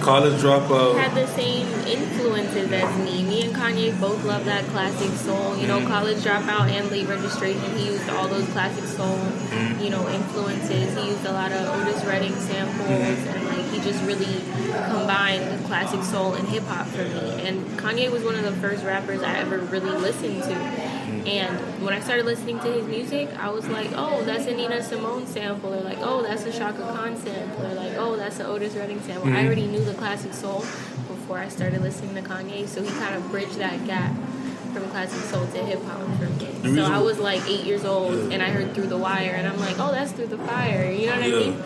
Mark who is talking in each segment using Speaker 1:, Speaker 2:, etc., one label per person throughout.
Speaker 1: College Dropout
Speaker 2: had the same influences as me. Me and Kanye both love that classic soul. You know, College Dropout and Late Registration, he used all those classic soul, you know, influences. He used a lot of Otis Redding samples, and like he just really combined classic soul and hip hop for me. And Kanye was one of the first rappers I ever really listened to. And when I started listening to his music, I was like, oh, that's a Nina Simone sample, or like, oh, that's a Shaka Khan sample, or like, oh, that's an Otis Redding sample. I already knew the classic soul before I started listening to Kanye, so he kind of bridged that gap from classic soul to hip hop for me. So I was like 8 years old, and I heard Through the Wire, and I'm like, oh, that's Through the Fire, you know what I mean?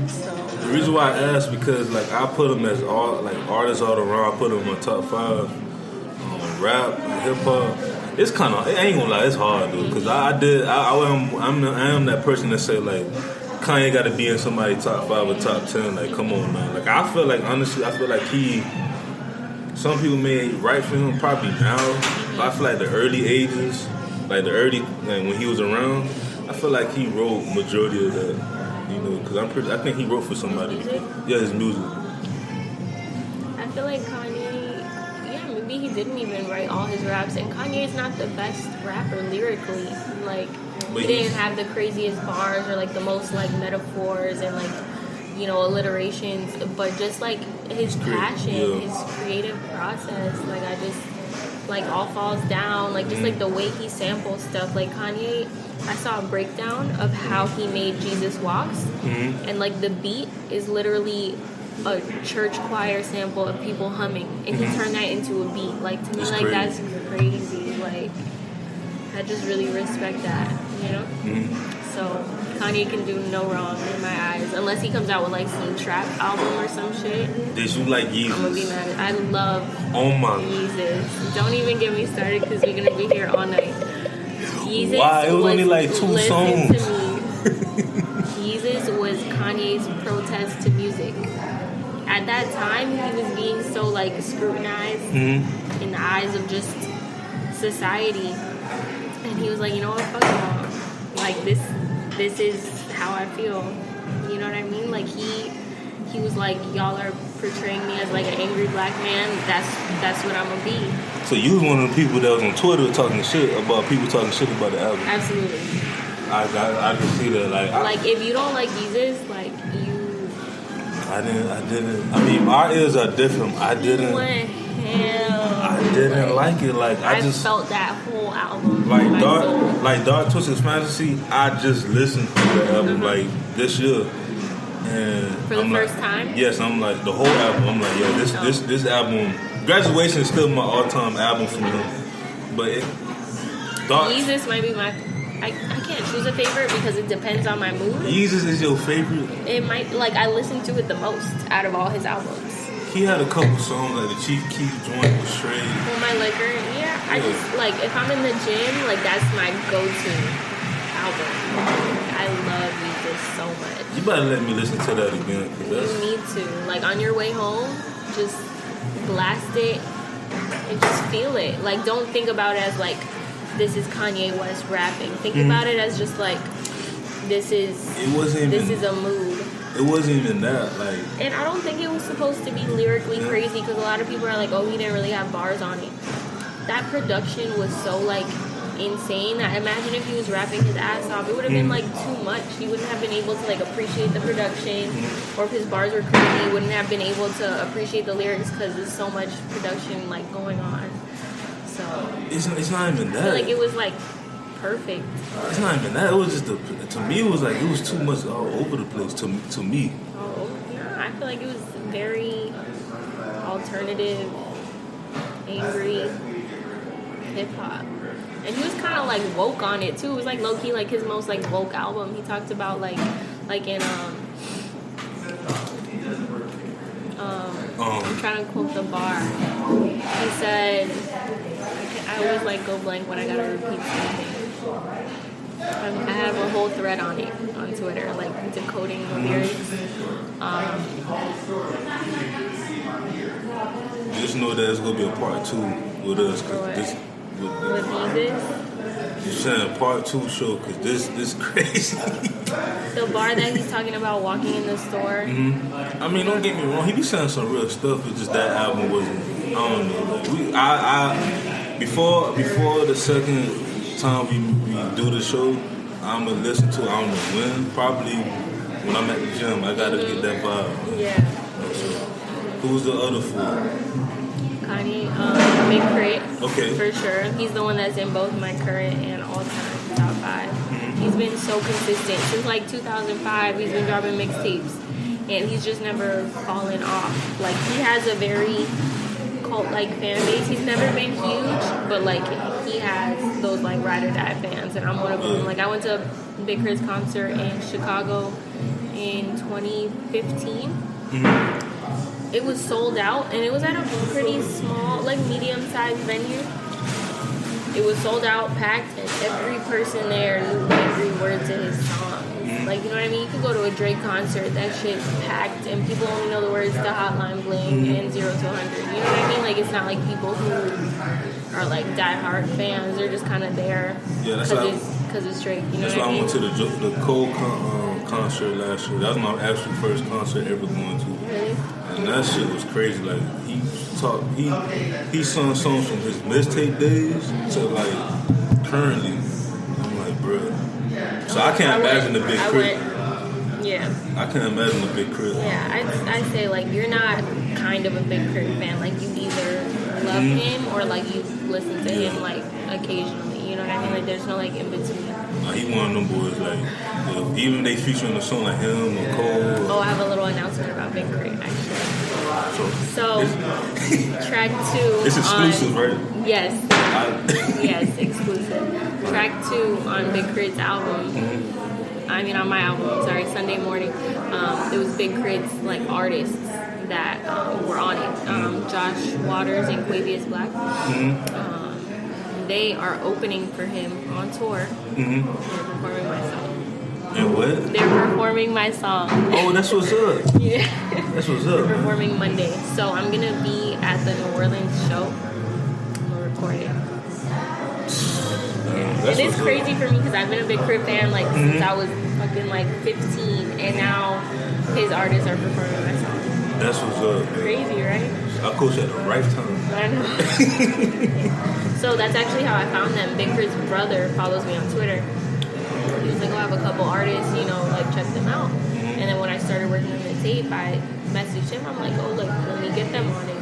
Speaker 2: So
Speaker 1: the reason why I asked, because like I put him as all like artists all around. I put him in my top 5, rap, hip hop. It's kind of, I ain't gonna lie, it's hard, dude. Because I am that person that say, like, Kanye got to be in somebody's top 5 or top 10. Like, come on, man. Like, I feel like, honestly, some people may write for him probably now, but I feel like the early ages, like when he was around, I feel like he wrote majority of that, you know, because I think he wrote for somebody. Yeah, his music.
Speaker 2: I feel like Kanye, he didn't even write all his raps, and Kanye's not the best rapper lyrically. Like, he didn't have the craziest bars or like the most like metaphors and like, you know, alliterations, but just like his passion, his creative process, like I just like All Falls Down, like just like the way he samples stuff. Like Kanye, I saw a breakdown of how he made Jesus Walks, and like the beat is literally a church choir sample of people humming, and he turned that into a beat. Like, to me, like, that's crazy. Like, I just really respect that, you know? So Kanye can do no wrong in my eyes, unless he comes out with like some trap album or some shit.
Speaker 1: Did you like Yeezus?
Speaker 2: I'm gonna be mad. I love Yeezus. Don't even get me started, because we're gonna be here all night. Yeezus.
Speaker 1: Why? It was only like 2 songs.
Speaker 2: To me, Yeezus was Kanye's protest to music. At that time, he was being so like scrutinized in the eyes of just society, and he was like, you know what, fuck y'all. Like, this is how I feel. You know what I mean? Like, he was like, y'all are portraying me as like an angry black man. That's what I'm gonna be. So
Speaker 1: you was one of the people that was on Twitter talking shit about people talking shit about the album.
Speaker 2: Absolutely.
Speaker 1: I can see that. Like
Speaker 2: if you don't like Jesus, like you.
Speaker 1: I didn't. I mean, our ears are different. I didn't like it. Like I just
Speaker 2: felt that whole album.
Speaker 1: Like Dark Twisted Fantasy. I just listened to the album like this year, and
Speaker 2: for the first time.
Speaker 1: Yes, I'm like the whole album. I'm like, yo, this album. Graduation is still my all-time album from him, but
Speaker 2: Jesus might be my. I can't choose a favorite because it depends on my mood.
Speaker 1: Yeezus is your favorite?
Speaker 2: It might, like, I listen to it the most out of all his albums.
Speaker 1: He had a couple songs, like the Chief Keef joint was straight.
Speaker 2: Oh, My Liquor, yeah. I just, like, if I'm in the gym, like, that's my go-to album. I love Yeezus so much.
Speaker 1: You better let me listen to that again.
Speaker 2: You need to. Like, on your way home, just blast it and just feel it. Like, don't think about it as, like, this is Kanye West rapping. Think about it as just like this is a mood.
Speaker 1: It wasn't even that, like.
Speaker 2: And I don't think it was supposed to be lyrically crazy, because a lot of people are like, oh, he didn't really have bars on it. That production was so like insane that imagine if he was rapping his ass off, it would have been like too much. He wouldn't have been able to like appreciate the production, or if his bars were crazy, he wouldn't have been able to appreciate the lyrics because there's so much production like going on. So
Speaker 1: it's not even that.
Speaker 2: I feel like it was like perfect.
Speaker 1: It's not even that. It was just to me it was like it was too much all over the place to me.
Speaker 2: Oh yeah, I feel like it was very alternative, angry hip hop, and he was kind of like woke on it too. It was like low key like his most like woke album. He talked about like in I'm trying to quote the bar. He said, I always like go blank when I gotta repeat something. I have a whole thread on it on Twitter, like decoding the lyrics.
Speaker 1: Just know that it's gonna be a part 2 with us.
Speaker 2: With Yeezus.
Speaker 1: You're saying part 2 show, because this crazy.
Speaker 2: The bar that he's talking about, walking in the store.
Speaker 1: I mean, don't get me wrong. He be saying some real stuff. It's just that album wasn't. I don't know. Like before the second time we do the show, I'm gonna listen to it. I don't know when. Probably when I'm at the gym. I gotta get that vibe.
Speaker 2: Yeah.
Speaker 1: So, who's the other four?
Speaker 2: Kanye, Big Crit.
Speaker 1: Okay.
Speaker 2: For sure. He's the one that's in both my current and all-time top 5. He's been so consistent. Since like 2005, he's been dropping mixtapes. And he's just never fallen off. Like, he has a very cult-like fan base. He's never been huge, but like, he has those like ride or die fans. And I'm one of them. Like, I went to Big Crit's concert in Chicago in 2015. It was sold out, and it was at a pretty small, like medium-sized venue. It was sold out, packed, and every person there knew every word to his songs. Like, you know what I mean? You could go to a Drake concert, that shit's packed, and people only know the words to Hotline Bling and 0 to 100. You know what I mean? Like, it's not like people who are like diehard fans. They're just kind of there because it's Drake. You know
Speaker 1: that's
Speaker 2: what I mean?
Speaker 1: I went to the Cole concert last year. That was my actual first concert ever going to.
Speaker 2: Really?
Speaker 1: And that shit was crazy. Like, he sung songs from his mixtape days to like currently. I'm like, bruh. So I can't imagine the Big Crit.
Speaker 2: Yeah.
Speaker 1: I can't imagine the Big Crit.
Speaker 2: Yeah, I'd say like you're not kind of a Big Crit fan. Like, you either love him or like you listen to him like occasionally. You know what I mean? Like, there's no like in between.
Speaker 1: He one of them boys, like, even they featuring a song like him or Cole.
Speaker 2: I have a little announcement about Big Crit, actually. So track 2.
Speaker 1: It's exclusive, right?
Speaker 2: Yes. Yes, exclusive. Track 2 on Big Crit's album. I mean, on my album, sorry, Sunday Morning. It was Big Crit's like artists that were on it. Josh Waters and Quavious Black. They are opening for him on tour. They're performing my song.
Speaker 1: And what?
Speaker 2: They're performing my song.
Speaker 1: Oh, that's what's up.
Speaker 2: Yeah.
Speaker 1: That's what's up.
Speaker 2: They're performing Monday. So I'm going to be at the New Orleans show. I'm going to record it. It is crazy for me because I've been a Big Crit fan like since I was fucking like 15. And now his artists are performing my song.
Speaker 1: That's what's up.
Speaker 2: Crazy, right?
Speaker 1: I coached at the right time.
Speaker 2: I know. So that's actually how I found them. Big Crit's brother follows me on Twitter. He was like, I have a couple artists, you know, like check them out. And then when I started working on the tape, I messaged him. I'm like, oh, look, let me get them on it.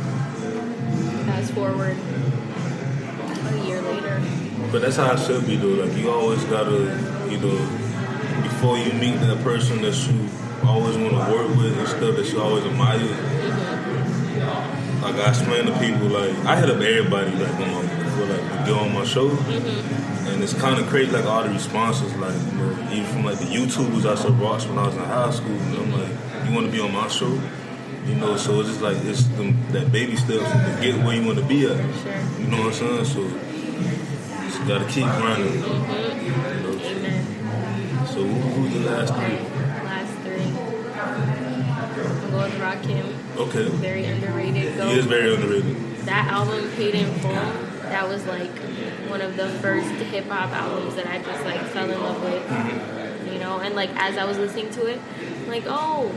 Speaker 2: Fast forward a year later.
Speaker 1: But that's how it should be, though. Like, you always gotta, before you meet that person that you always want to work with and stuff that you always admire. Like, I explain to people, like, I hit up everybody, like, before to get on my show. And it's kind of crazy, like, all the responses, like, even from, like, the YouTubers I used to watch when I was in high school. And I'm like, you want to be on my show? So it's just like, it's that baby steps to get where you want to be at. You know what I'm saying? So you just got to keep grinding.
Speaker 2: Amen.
Speaker 1: So who's the last 3?
Speaker 2: Last 3. I'm going with Rakim.
Speaker 1: Okay.
Speaker 2: Very underrated.
Speaker 1: He is very underrated.
Speaker 2: That album, Paid in Full, that was like one of the first hip hop albums that I just like fell in love with. And like as I was listening to it, I'm like, oh,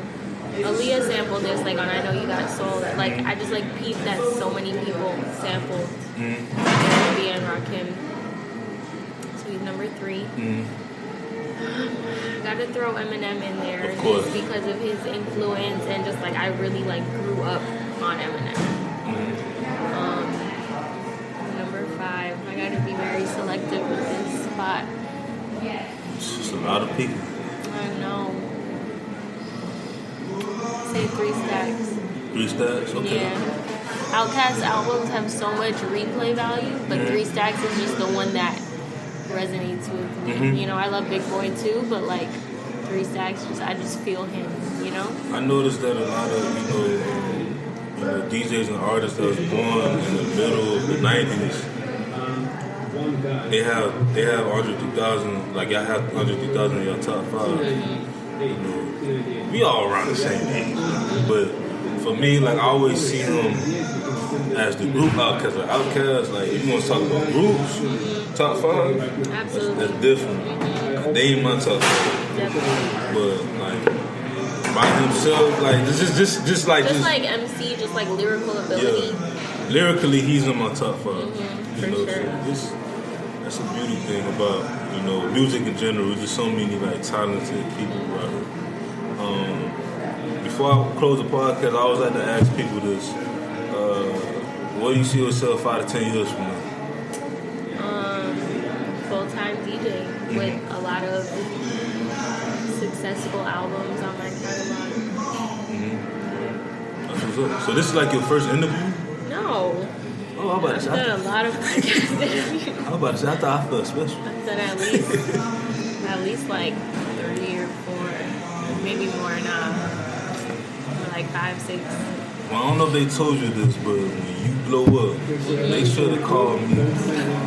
Speaker 2: Aaliyah sampled this like on I Know You Got Soul. Like I just like peeped that so many people sampled R&B and Rakim. So he's number 3. Gotta throw Eminem in there just because of his influence and just like I really like grew up on Eminem. Number 5, I gotta be very selective with this spot.
Speaker 1: It's just a lot of people.
Speaker 2: I know. Say 3 Stacks.
Speaker 1: 3 Stacks? Okay.
Speaker 2: Yeah. Outkast albums have so much replay value, but 3 Stacks is just the one that resonates with me. I love Big Boy too, but like 3 Stacks, I just feel him.
Speaker 1: I noticed that a lot of DJs and artists that was born in the middle of the 90s, they have Andre 3000. Like y'all have Andre 3000 in your top 5. We all around the same age, but for me, like I always see him as the group Outkast. Like Outkast, like if you want to talk about groups, top 5,
Speaker 2: Absolutely.
Speaker 1: that's different. They ain't my top 5.
Speaker 2: Definitely.
Speaker 1: But like by himself, like just like
Speaker 2: MC, just like lyrical ability.
Speaker 1: Yeah. Lyrically, he's in my top 5.
Speaker 2: For sure.
Speaker 1: So that's a beauty thing about music in general. There's just so many like talented people out here. Before I close the podcast, I always like to ask people this: where do you see yourself 5 to 10 years from now?
Speaker 2: Full-time DJ with a lot of successful albums on my catalog.
Speaker 1: That's what's up. So this is like your first interview?
Speaker 2: No.
Speaker 1: Oh, I'm about to say.
Speaker 2: I've done a lot of podcast interviews.
Speaker 1: I'm about to say, I thought I felt special.
Speaker 2: I've done at least like 3 or 4, maybe more now. Like 5, 6.
Speaker 1: Well, I don't know if they told you this, but when you blow up, make sure to call me.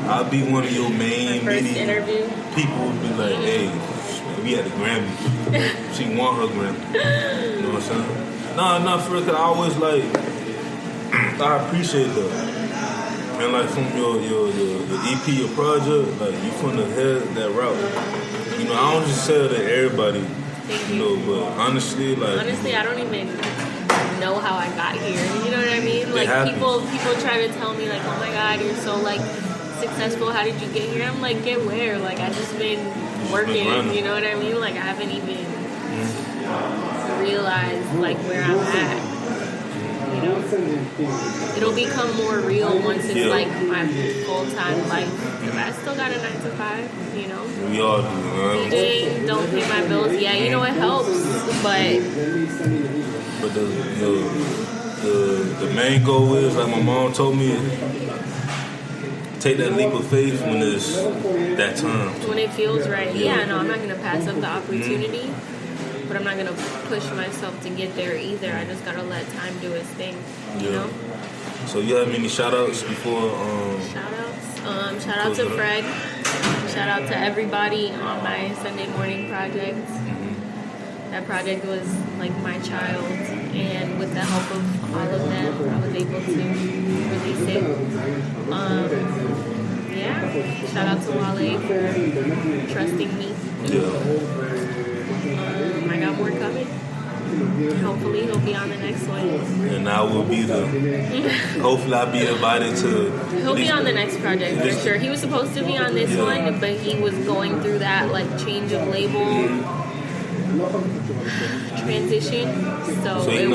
Speaker 1: I'll be one of your main
Speaker 2: interview.
Speaker 1: People will be like, hey, we at the Grammy. She won her Grammy. You know what I'm saying? Nah, for real, 'cause I always like, I appreciate that. And like from your EP, your project, like you finna head that route. I don't just say it to everybody, but honestly,
Speaker 2: I don't even know how I got here. You know what I mean? Like people try to tell me like, oh my God, you're so like successful. How did you get here? I'm like, get where? Like I just been working. You know what I mean? Like I haven't even realized like where I'm at. It'll become more real once it's like my full-time life. I still got a 9 to 5,
Speaker 1: We all do, man.
Speaker 2: DJing, don't pay my bills. Yeah, it helps, but
Speaker 1: the main goal is, like my mom told me, take that leap of faith when it's that time.
Speaker 2: When it feels right. Yeah, no, I'm not gonna pass up the opportunity. But I'm not gonna push myself to get there either. I just gotta let time do its thing, you know.
Speaker 1: So you have any shout outs before?
Speaker 2: Shout out to Fred. Shout out to everybody on my Sunday morning project. That project was like my child, and with the help of all of them, I was able to release it. Shout out to Wale for trusting me. I got more coming. Hopefully he'll be on the next one.
Speaker 1: And I will be hopefully I'll be invited to.
Speaker 2: He'll be on the next project for sure. He was supposed to be on this one, but he was going through that like change of label transition. So it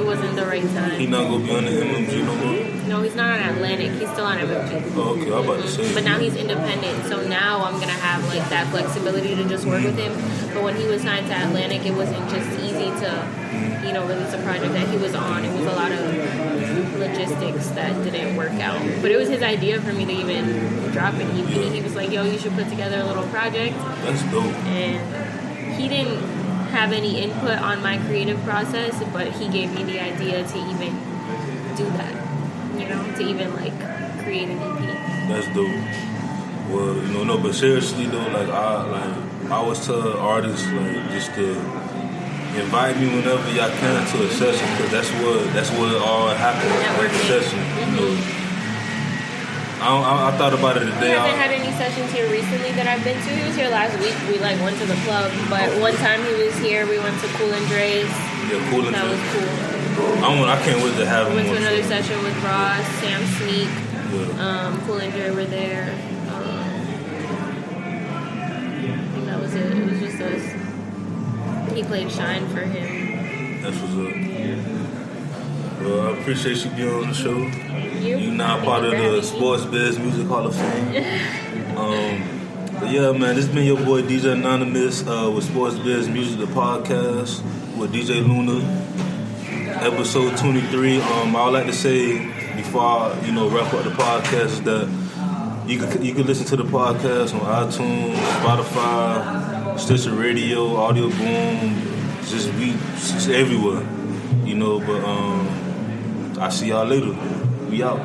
Speaker 2: wasn't the right time.
Speaker 1: He not gonna be on the MMG no more?
Speaker 2: No, he's not on Atlantic. He's still on MMG.
Speaker 1: Oh, okay, I was about to say.
Speaker 2: But now he's independent, so now I'm gonna have like that flexibility to just work with him. But when he was signed to Atlantic, it wasn't just easy to, release a project that he was on. It was a lot of logistics that didn't work out. But it was his idea for me to even drop an EP. He was like, "Yo, you should put together a little project."
Speaker 1: That's dope.
Speaker 2: And he didn't have any input on my creative process, but he gave me the idea to even do that. To even like create an EP.
Speaker 1: That's dope. Well, but seriously though, I always tell artists just to invite me whenever y'all can to a session, because that's what it all happens at the session. I thought about it today.
Speaker 2: He hasn't had any sessions here recently that I've been to. He was here last week. We went to the club, but one time he was here. We went to Cool and Dre's.
Speaker 1: Yeah, Cool and Dre's.
Speaker 2: That was cool.
Speaker 1: I can't wait to have him.
Speaker 2: We went to another session with Ross, Sam Sneak, Cool and Dre were there. I think that was it. It was just us. He played Shine for him.
Speaker 1: That's what's up. Well, I appreciate you being on the show. You're now part of the sportsbizmusic Hall of Fame. But yeah, man, this has been your boy DJ Anonymous with sportsbizmusic, the podcast with DJ Luna. Episode 23. I would like to say before I, wrap up the podcast is that you can listen to the podcast on iTunes, Spotify, Stitcher Radio, Audio Boom, just everywhere, But I see y'all later. We out.